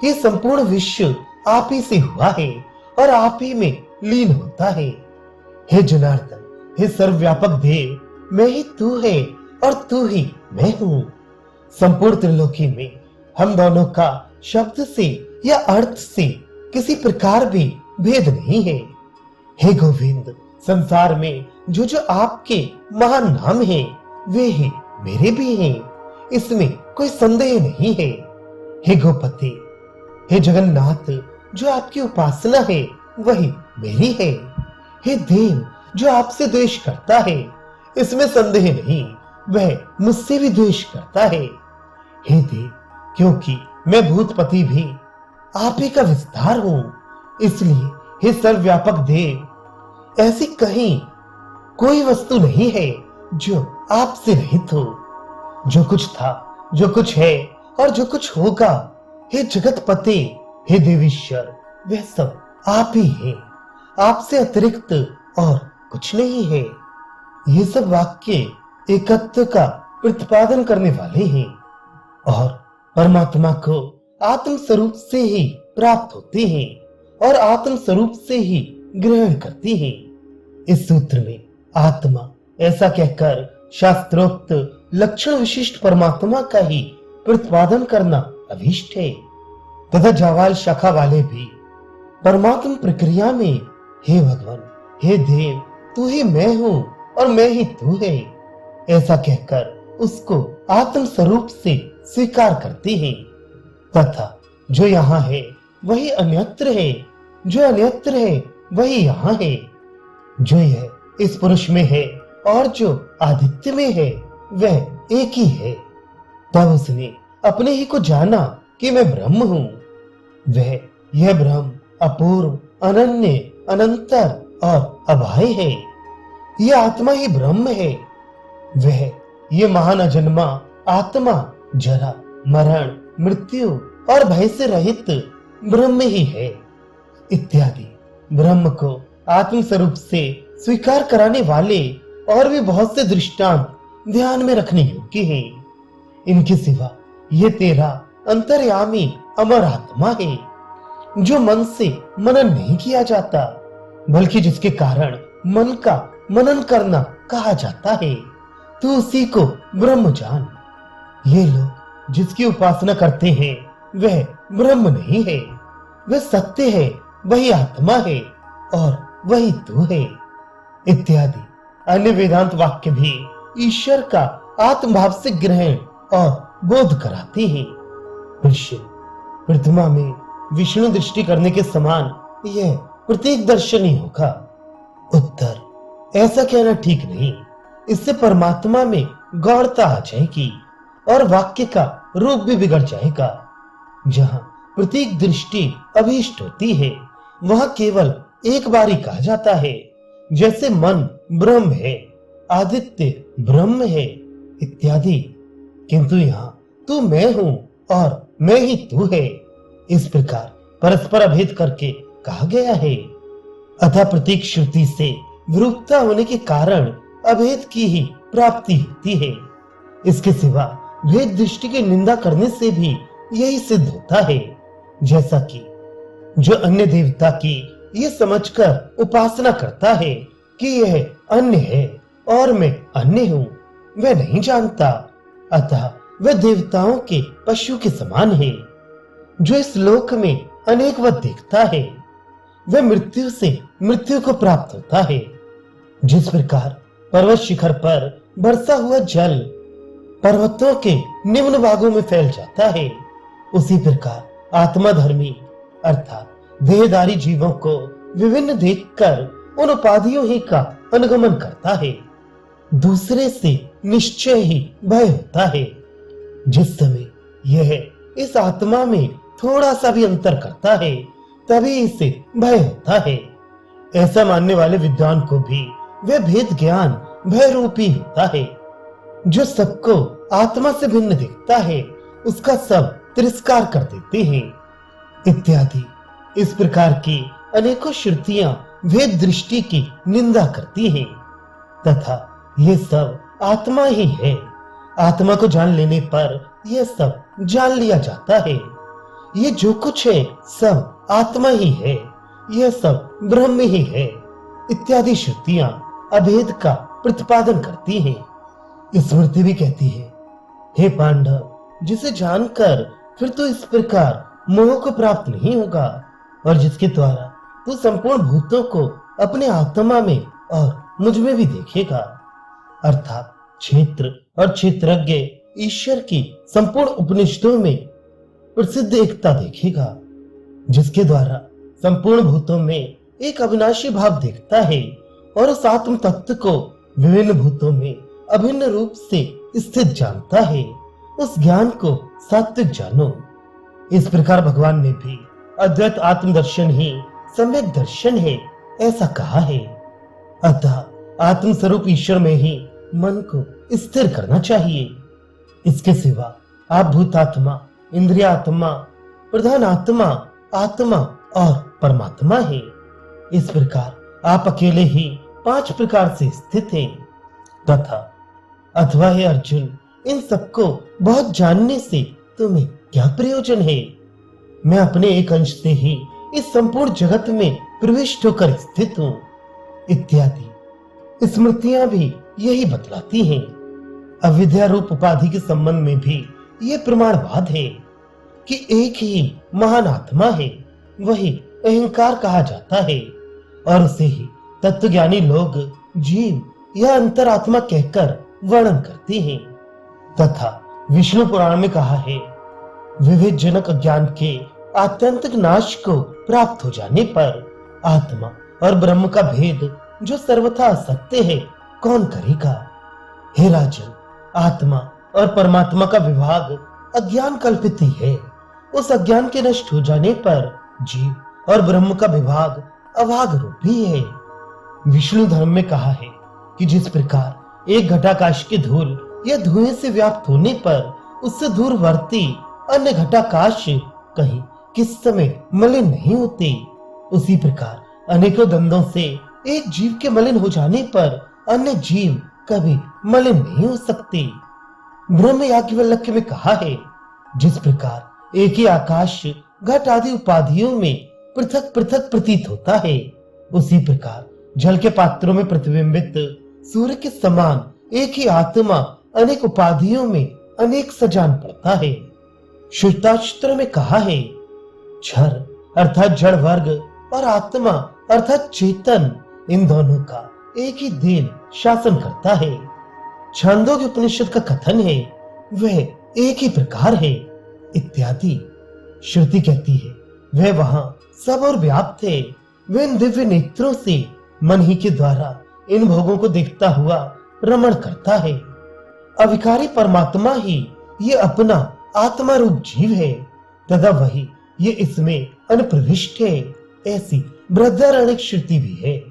Speaker 1: ये संपूर्ण विश्व आप ही से हुआ है और आप ही में लीन होता है। हे जनार्दन, हे सर्वव्यापक देव, मैं ही तू है और तू ही मैं हूँ। संपूर्ण त्रिलोकी में हम दोनों का शब्द से या अर्थ से किसी प्रकार भी भेद नहीं है। हे गोविंद, संसार में जो जो आपके महान नाम हैं वे ही मेरे भी हैं, इसमें कोई संदेह नहीं है। हे गोपति, हे जगन्नाथ, जो आपकी उपासना है वही मेरी है। हे देव, जो आपसे द्वेष करता है इसमें संदेह नहीं, वह मुझसे भी द्वेष करता है। हे देव, क्योंकि मैं भूतपति भी आप ही का विस्तार हूं, इसलिए हे सर्वव्यापक देव, ऐसी कहीं कोई वस्तु नहीं है जो आपसे रहित हो। जो कुछ था, जो कुछ है और जो कुछ होगा, हे जगतपते, हे देवीश्वर, वह सब आप ही है। आपसे अतिरिक्त और कुछ नहीं है। ये सब वाक्य एकत्व का प्रतिपादन करने वाले हैं और परमात्मा को आत्म स्वरूप से ही प्राप्त होते हैं और आत्म स्वरूप से ही ग्रहण करते हैं। इस सूत्र में आत्मा ऐसा कहकर शास्त्रोक्त लक्षण विशिष्ट परमात्मा का ही प्रतिपादन करना अभीष्ट है, तथा जावाल शाखा वाले भी परमात्मा प्रक्रिया में हे भगवान, हे देव, तू ही मैं हूँ और मैं ही तू है ऐसा कहकर उसको आत्म स्वरूप से स्वीकार करते हैं, तथा जो यहाँ है वही अन्यत्र है, जो अन्यत्र है वही यहाँ है। जो यह इस पुरुष में है और जो आदित्य में है वह एक ही है। तब उसने अपने ही को जाना कि मैं ब्रह्म हूँ। वह यह ब्रह्म अपूर्व, अनन्य, अनंतर और अभय है। यह आत्मा ही ब्रह्म है। वह ये महान अजन्मा आत्मा जरा, मरण, मृत्यु और भय से रहित ब्रह्म ही है। इत्यादि ब्रह्म को आत्म स्वरूप से स्वीकार कराने वाले और भी बहुत से दृष्टांत ध्यान में रखने योग्य हैं। इनके सिवा ये तेरा अंतर्यामी अमर आत्मा है, जो मन से मनन नहीं किया जाता, बल्कि जिसके कारण मन का मनन करना कहा जाता है। तू उसी को ब्रह्म जान। ये लोग जिसकी उपासना करते हैं वह ब्रह्म नहीं है, वह सत्य है, वही आत्मा है और वही तू है। इत्यादि अन्य वेदांत वाक्य भी ईश्वर का आत्मभाव से ग्रहण और बोध कराते हैं। विष्णु प्रतिमा में विष्णु दृष्टि करने के समान यह प्रत्येक दर्शन ही होगा। उत्तर, ऐसा कहना ठीक नहीं। इससे परमात्मा में गौरता आ जाएगी और वाक्य का रूप भी बिगड़ जाएगा। जहां प्रत्येक दृष्टि अभीष्ट होती है वहां केवल एक बार ही कहा जाता है, जैसे मन ब्रह्म है, आदित्य ब्रह्म है इत्यादि। किंतु यहाँ तू मैं हूं और मैं ही तू है, इस प्रकार परस्पर अभेद करके कहा गया है। अतः प्रत्येक श्रुति से विरूपता होने के कारण अभेद की ही प्राप्ति होती है। इसके सिवा भेद दृष्टि की निंदा करने से भी यही सिद्ध होता है। जैसा कि जो अन्य देवता की ये समझकर उपासना करता है कि यह अन्य है और मैं अन्य हूँ, वह नहीं जानता, अतः वह देवताओं के पशु के समान है। जो इस लोक में अनेकवत देखता है वह मृत्यु से मृत्यु को प्राप्त होता है। जिस प्रकार पर्वत शिखर पर बरसा हुआ जल पर्वतों के निम्न भागों में फैल जाता है, उसी प्रकार आत्मधर्मी अर्थात देहधारी जीवों को विभिन्न देखकर उन उपाधियों ही का अनुगमन करता है। दूसरे से निश्चय ही भय होता है। जिस समय यह इस आत्मा में थोड़ा सा भी अंतर करता है तभी इसे भय होता है। ऐसा मानने वाले विद्वान को भी वह भेद ज्ञान भय रूपी होता है। जो सबको आत्मा से भिन्न दिखता है उसका सब तिरस्कार कर देते हैं इत्यादि। इस प्रकार की अनेकों श्रुतियां भेद दृष्टि की निंदा करती हैं तथा ये सब आत्मा ही है। आत्मा को जान लेने पर यह सब जान लिया जाता है। ये जो कुछ है सब आत्मा ही है, यह सब ब्रह्म ही है इत्यादि श्रुतियां अभेद का प्रतिपादन करती हैं। स्मृति भी कहती है, हे पांडव, जिसे जानकर फिर तो इस प्रकार मोह को प्राप्त नहीं होगा और जिसके द्वारा तू संपूर्ण भूतों को अपने आत्मा में और मुझ में भी देखेगा, अर्थात क्षेत्र और क्षेत्रज्ञ ईश्वर की संपूर्ण उपनिषदों में प्रसिद्ध एकता देखेगा, जिसके द्वारा संपूर्ण भूतों में एक अविनाशी भाव देखता है और उस आत्म तत्व को विभिन्न भूतों में अभिन्न रूप से स्थित जानता है। उस ज्ञान को सात्विक जानो। इस प्रकार भगवान ने भी अद्वैत आत्मदर्शन ही सम्यक दर्शन है ऐसा कहा है। अतः आत्म स्वरूप ईश्वर में ही मन को स्थिर करना चाहिए। इसके सिवा आप भूतात्मा, इंद्रियात्मा, प्रधान आत्मा, आत्मा और परमात्मा है। इस प्रकार आप अकेले ही 5 प्रकार से स्थित हैं तथा अथवा हे अर्जुन, इन सबको बहुत जानने से तुम्हें क्या प्रयोजन है? मैं अपने एक अंश से ही इस संपूर्ण जगत में प्रविष्ट होकर स्थित हूँ इत्यादि स्मृतियां भी यही बतलाती हैं। अविद्या रूप उपाधि के संबंध में भी ये प्रमाणवाद है कि एक ही महान आत्मा है, वही अहंकार कहा जाता है और उसे ही तत्वज्ञानी लोग जीव या अंतरात्मा कहकर वर्णन करते हैं। तथा विष्णु पुराण में कहा है, विविध जनक ज्ञान के आत्यंतिक नाश को प्राप्त हो जाने पर आत्मा और ब्रह्म का भेद जो सर्वथा असत्य है कौन करेगा? हे राजन, आत्मा और परमात्मा का विभाग अज्ञान कल्पित ही है। उस अज्ञान के नष्ट हो जाने पर जीव और ब्रह्म का विभाग अभाग रूप ही है। विष्णु धर्म में कहा है कि जिस प्रकार एक घटाकाश की धूल या धुएं से व्याप्त होने पर उससे दूरवर्ती अन्य घटाकाश कहीं किस समय मलिन नहीं होते, उसी प्रकार अनेकों दंदों से एक जीव के मलिन हो जाने पर अन्य जीव कभी मलिन नहीं हो सकते। ब्रह्म याज्ञवल्क्य में कहा है, जिस प्रकार एक ही आकाश घट आदि उपाधियों में पृथक पृथक प्रतीत होता है, उसी प्रकार जल के पात्रों में प्रतिबिंबित सूर्य के समान एक ही आत्मा अनेक उपाधियों में अनेक सजान पड़ता है। श्रुतास्त्र में कहा है, क्षर अर्थात जड़ वर्ग और आत्मा अर्थात चेतन, इन दोनों का एक ही देन शासन करता है। छांदोग्य उपनिषद का कथन है, वह एक ही प्रकार है इत्यादि। श्रुति कहती है, वह वहां सब और व्याप्त है। वह इन दिव्य नेत्रों से मन ही के द्वारा इन भोगों को देखता हुआ रमण करता है। अविकारी परमात्मा ही ये अपना आत्मा रूप जीव है तथा वही ये इसमें अनुप्रविष्ट है, ऐसी बृहदारण्यक श्रुति भी है।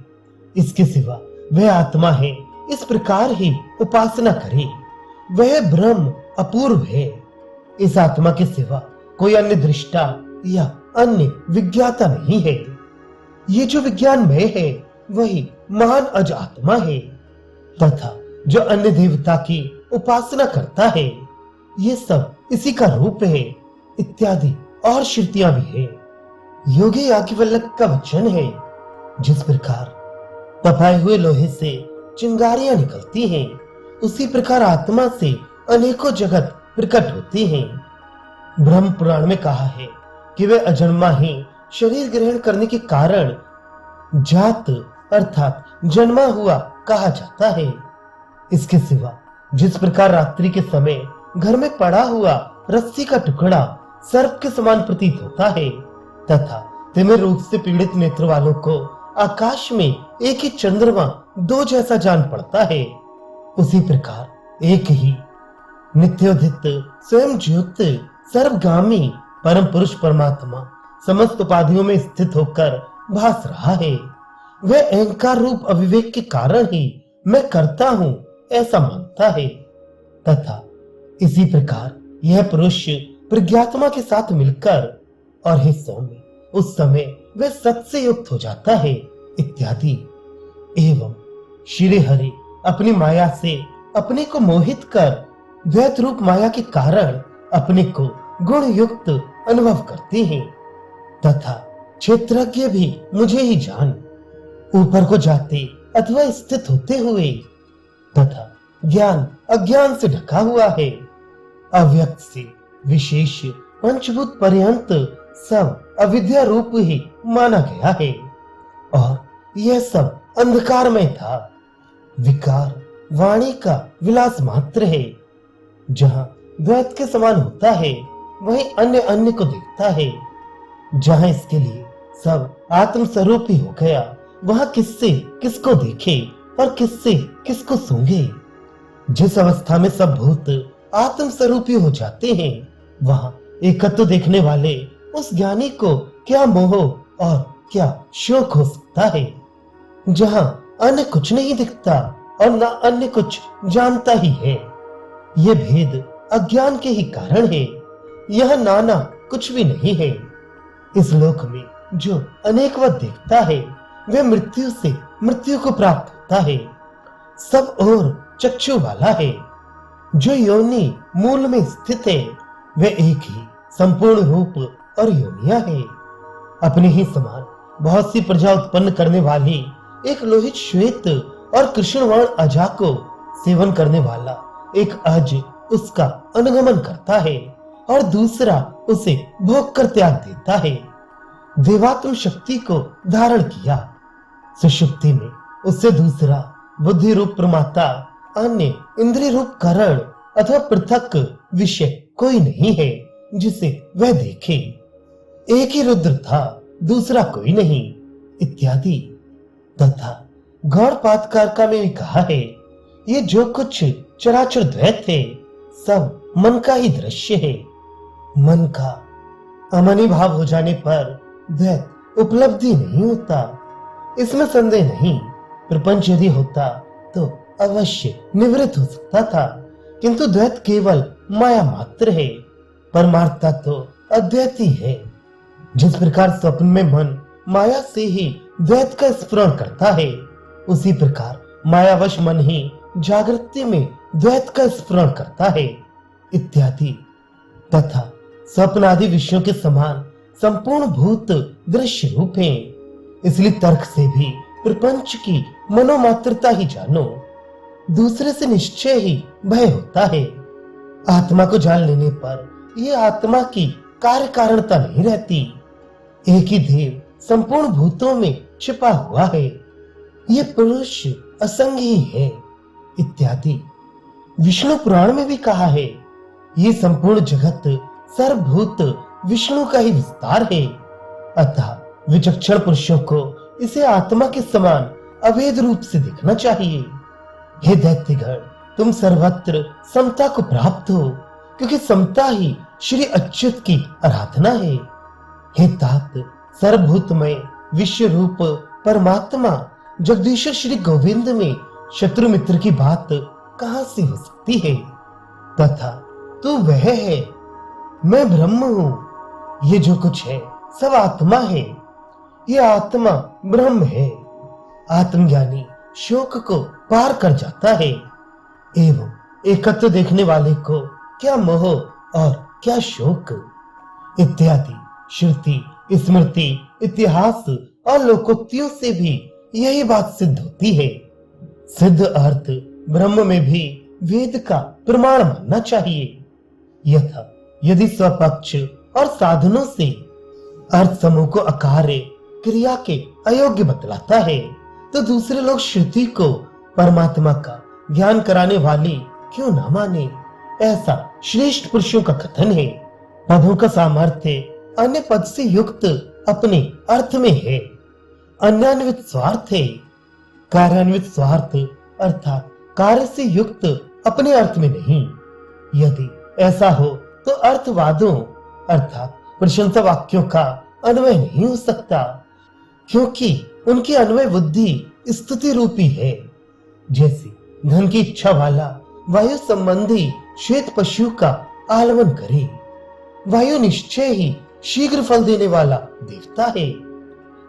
Speaker 1: इसके सिवा वह आत्मा है, इस प्रकार ही उपासना करे। वह ब्रह्म अपूर्व है। इस आत्मा के सिवा कोई अन्य दृष्टा या अन्य विज्ञाता नहीं है। ये जो विज्ञानमय है वही महान अज आत्मा है तथा जो अन्य देवता की उपासना करता है, ये सब इसी का रूप है इत्यादि और श्रुतियां भी है। योगी याज्ञवल्क्य का वचन है, जिस प्रकार तपाए हुए लोहे से चिंगारियां निकलती हैं, उसी प्रकार आत्मा से अनेकों जगत प्रकट होती हैं। ब्रह्म पुराण में कहा है कि वे अजन्मा ही शरीर ग्रहण करने के कारण जात अर्थात जन्मा हुआ कहा जाता है। इसके सिवा जिस प्रकार रात्रि के समय घर में पड़ा हुआ रस्सी का टुकड़ा सर्प के समान प्रतीत होता है तथा तिमिर रोग से पीड़ित नेत्र वालों को आकाश में एक ही चंद्रमा दो जैसा जान पड़ता है, उसी प्रकार एक ही नित्योदित स्वयं ज्योत सर्वगामी परम पुरुष परमात्मा समस्त उपाधियों में स्थित होकर भास रहा है। वह अहंकार रूप अविवेक के कारण ही मैं करता हूं ऐसा मानता है तथा इसी प्रकार यह पुरुष प्रज्ञात्मा के साथ मिलकर और हिस्सों में उस समय वह सत से युक्त हो जाता है इत्यादि। एवं श्री हरि अपनी माया से अपने को मोहित कर द्वैत रूप माया के कारण अपने को गुण युक्त अनुभव करते हैं तथा क्षेत्रज्ञ भी मुझे ही जान, ऊपर को जाते अथवा स्थित होते हुए तथा ज्ञान अज्ञान से ढका हुआ है। अव्यक्त से विशेष पंचभूत पर्यंत सब अविद्या रूप ही माना गया है और यह सब अंधकार में था। विकार वाणी का विलास मात्र है। जहां द्वैत के समान होता है वहीं अन्य अन्य को देखता है। जहां इसके लिए सब आत्म स्वरूप ही हो गया, वहां किससे किसको देखे और किससे किसको सूंघे। जिस अवस्था में सब भूत आत्म स्वरूपी हो जाते हैं, वहां एकत्व देखने वाले उस ज्ञानी को क्या मोह और क्या शोक हो सकता है। जहां अन्य कुछ नहीं दिखता और न अन्य कुछ जानता ही है। ये भेद अज्ञान के ही कारण है। यह नाना कुछ भी नहीं है। इस लोक में जो अनेकवत देखता है वह मृत्यु से मृत्यु को प्राप्त होता है। सब और चक्षु वाला है। जो योनि मूल में स्थित है वह एक ही संपूर्ण रूप और योनिया है। अपने ही समान बहुत सी प्रजा उत्पन्न करने वाली एक लोहित श्वेत और कृष्णवर्ण अजा को सेवन करने वाला एक अज उसका अनुगमन करता है और दूसरा उसे भोग कर त्याग देता है। देवात्म शक्ति को धारण किया, सुषुप्ति में उससे दूसरा बुद्धि रूप प्रमाता अन्य इंद्रिय रूप करण अथवा पृथक विषय कोई नहीं है जिसे वह देखे। एक ही रुद्र था, दूसरा कोई नहीं इत्यादि। तथा गौड़पादकार में भी कहा है ये जो कुछ चराचर द्वैत है सब मन का ही दृश्य है। मन का अमनी भाव हो जाने पर द्वैत उपलब्धि नहीं होता, इसमें संदेह नहीं। प्रपंच यदि होता तो अवश्य निवृत्त हो सकता था, किंतु द्वैत केवल माया मात्र है, परमार्थता तो अद्वैती है। जिस प्रकार स्वप्न में मन माया से ही द्वैत का स्मरण करता है, उसी प्रकार मायावश मन ही जागृति में द्वैत का स्मरण करता है इत्यादि। तथा स्वप्न आदि विषयों के समान संपूर्ण भूत दृश्य रूप हैं, इसलिए तर्क से भी प्रपंच की मनोमात्रता ही जानो, दूसरे से निश्चय ही भय होता है। आत्मा को जान लेने पर यह आत्मा की कार्य कारणता नहीं रहती, एक ही देव संपूर्ण भूतों में छिपा हुआ है, ये पुरुष असंग ही है इत्यादि। विष्णु पुराण में भी कहा है, ये संपूर्ण जगत सर्वभूत विष्णु का ही विस्तार है, अतः विचक्षण पुरुषों को इसे आत्मा के समान अभेद रूप से देखना चाहिए। हे दैत्यगण, तुम सर्वत्र समता को प्राप्त हो, क्योंकि समता ही श्री अच्युत की आराधना है। हे तात, सर्वभूतमय विश्व रूप परमात्मा जगदीश्वर श्री गोविंद में शत्रु मित्र की बात कहां से हो सकती है? तथा तू वह है, मैं ब्रह्म हूं, ये जो कुछ है सब आत्मा है, ये आत्मा ब्रह्म है। आत्मज्ञानी शोक को पार कर जाता है, एवं एकत्व देखने वाले को क्या मोह और क्या शोक इत्यादि। श्रुति, स्मृति, इतिहास और लोकोक्तियों से भी यही बात सिद्ध होती है। सिद्ध अर्थ ब्रह्म में भी वेद का प्रमाण मानना चाहिए। यथा यदि स्वपक्ष और साधनों से अर्थ समूह को अकार्य क्रिया के अयोग्य बतलाता है, तो दूसरे लोग श्रुति को परमात्मा का ज्ञान कराने वाली क्यों ना माने? ऐसा श्रेष्ठ पुरुषों का कथन है। पदों का सामर्थ्य अन्य पद से युक्त अपने अर्थ में है, अन्यान्वित स्वार्थ है। कार्यान्वित स्वार्थ अर्थात कार्य से युक्त अपने अर्थ में नहीं। यदि ऐसा हो तो अर्थवादों अर्थात प्रशंसा वाक्यों का अन्वय नहीं हो सकता, क्योंकि उनकी अन्वय बुद्धि स्तुति रूपी है। जैसे धन की इच्छा वाला वायु संबंधी श्वेत पशु का आलवन करे, वायु निश्चय ही शीघ्र फल देने वाला देवता है।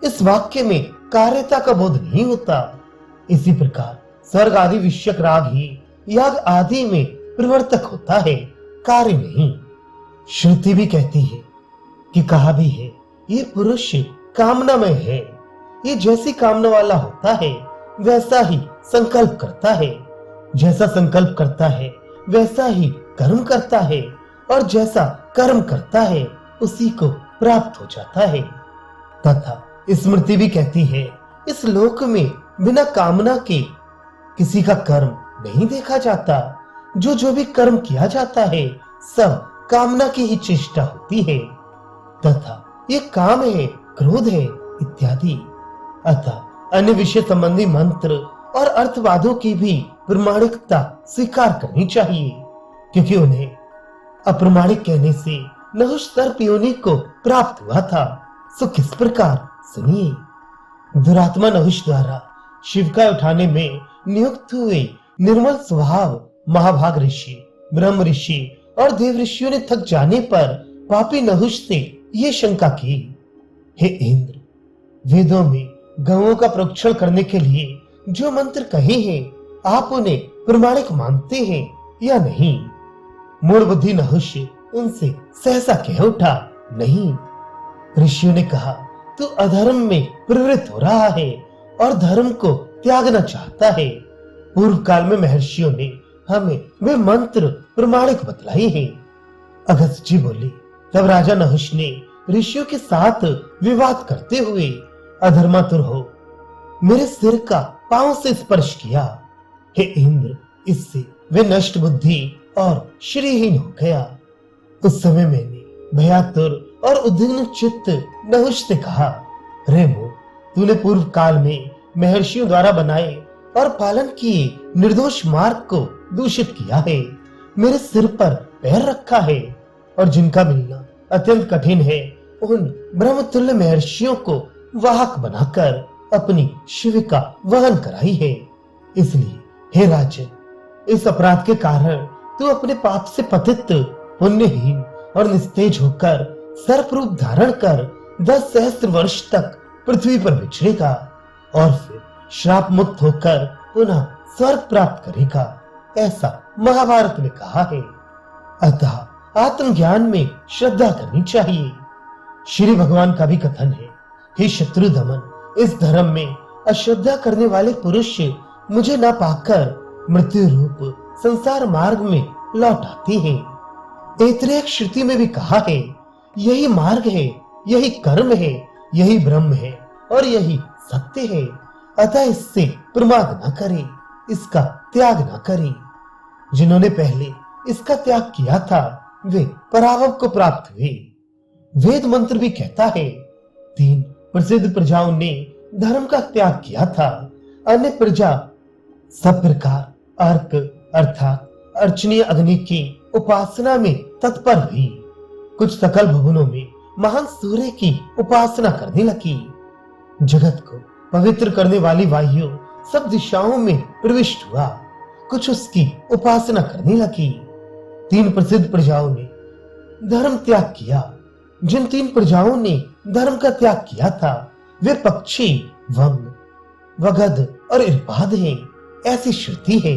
Speaker 1: इस वाक्य में कार्यता का बोध नहीं होता। इसी प्रकार स्वर्ग आदि विषयक राग ही याग आदि में प्रवर्तक होता है, कार्य नहीं। श्रुति भी कहती है कि कहा भी है, ये पुरुष कामनामय है, ये जैसी कामना वाला होता है वैसा ही संकल्प करता है, जैसा संकल्प करता है वैसा ही कर्म करता है, और जैसा कर्म करता है उसी को प्राप्त हो जाता है। तथा स्मृति भी कहती है, इस लोक में बिना कामना के किसी का कर्म नहीं देखा जाता। जो जो भी कर्म किया जाता है सब कामना की ही चेष्टा होती है, तथा ये काम है, क्रोध है इत्यादि। अतः अन्य विषय संबंधी मंत्र और अर्थवादों की भी प्रमाणिकता स्वीकार करनी चाहिए, क्योंकि उन्हें अप्रमाणिक कहने से नहुष सर्प योनि को प्राप्त हुआ था। सो किस प्रकार सुनिए। दुरात्मा नहुष द्वारा शिव का उठाने में नियुक्त हुए निर्मल स्वभाव महाभाग ऋषि, ब्रह्म ऋषि और देव ऋषियों ने थक जाने पर पापी नहुष से ये शंका की, हे इंद्र, वेदों में गौओं का प्रोक्षण करने के लिए जो मंत्र कहे हैं आप उन्हें प्रमाणिक मानते हैं या नहीं? मूढ़ बुद्धि नहुष उनसे सहसा कह उठा, नहीं। ऋषियों ने कहा, तू अधर्म में प्रवृत्त हो रहा है और धर्म को त्यागना चाहता है। पूर्व काल में महर्षियों ने हमें वे मंत्र प्रमाणिक बतलाई हैं। अगस्त्य जी बोले, तब राजा नहुष ने ऋषियों के साथ विवाद करते हुए, अधर्मातुर हो, मेरे सिर का पांव से स्पर्श किया। हे इंद्र, इससे वे नष्ट बुद्धि और श्रीहीन हो गया। उस समय मैंने भयातुर और उद्विग्न चित्त नहुष से कहा, रे मोह, तूने पूर्व काल में महर्षियों द्वारा बनाए और पालन किए निर्दोष मार्ग को दूषित किया है, मेरे सिर पर पैर रखा है और जिनका मिलना अत्यंत कठिन है, उन ब्रह्मतुल्य महर्षियों को वाहक बनाकर अपनी शिविका वहन कराई है। इसलिए हे राजन, इस अपराध के कारण तू अपने पाप से पतित, पुण्यहीन और निस्तेज होकर सर्प रूप धारण कर 10 सहस्त्र वर्ष तक पृथ्वी पर विचरेगा और फिर श्राप मुक्त होकर पुनः स्वर्ग प्राप्त करेगा, ऐसा महाभारत में कहा है। अतः आत्मज्ञान में श्रद्धा करनी चाहिए। श्री भगवान का भी कथन है, हे शत्रु दमन, इस धर्म में अश्रद्धा करने वाले पुरुष मुझे न पाकर मृत्यु रूप संसार मार्ग में लौट आते हैं। ऐतरेय श्रुति में भी कहा है, यही मार्ग है, यही कर्म है, यही ब्रह्म है और यही सत्य है, अतः इससे प्रमाद न करे, इसका त्याग न करे। जिन्होंने पहले इसका त्याग किया था वे पराभव को प्राप्त हुए। वेद मंत्र भी कहता है, 3 प्रसिद्ध प्रजाओं ने धर्म का त्याग किया था, अन्य प्रजा सब प्रकार अर्क अर्थात अर्चनीय अग्नि की उपासना में तत्पर हुई। कुछ सकल भवनों में महान सूर्य की उपासना करने लगी। जगत को पवित्र करने वाली वायु सब दिशाओं में प्रविष्ट हुआ, कुछ उसकी उपासना करने लगी। 3 प्रसिद्ध प्रजाओं ने धर्म त्याग किया। जिन 3 प्रजाओं ने धर्म का त्याग किया था वे पक्षी, वंग, वगध और इर्पाद हैं, ऐसी श्रुति है।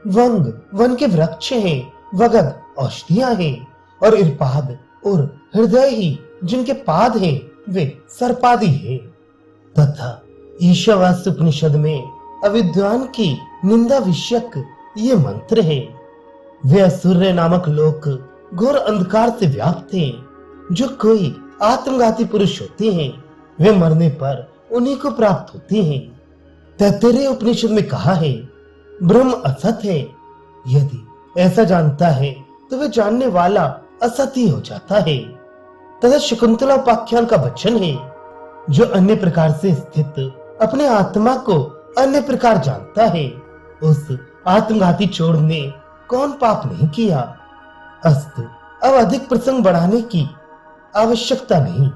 Speaker 1: वंग वन के वृक्ष हैं, वगध औषधियां हैं और इर्पाद और हृदय ही जिनके पाद हैं वे सर्पादि हैं। तथा ईशावास्य उपनिषद में अविद्वान की निंदा विषयक ये मंत्र है, वे असुर नामक लोक घोर अंधकार से व्याप्त हैं। जो कोई आत्मघाती पुरुष होते हैं वे मरने पर उन्हीं को प्राप्त होते हैं। तैत्तरीय उपनिषद में कहा है, ब्रह्म असत है, यदि ऐसा जानता है तो वे जानने वाला असत ही हो जाता है। तथा शकुंतला उपाख्यान का वचन है, जो अन्य प्रकार से स्थित अपने आत्मा को अन्य प्रकार जानता है, उस आत्मघाती चोर ने कौन पाप नहीं किया। अस्तु, अब अधिक प्रसंग बढ़ाने की आवश्यकता नहीं।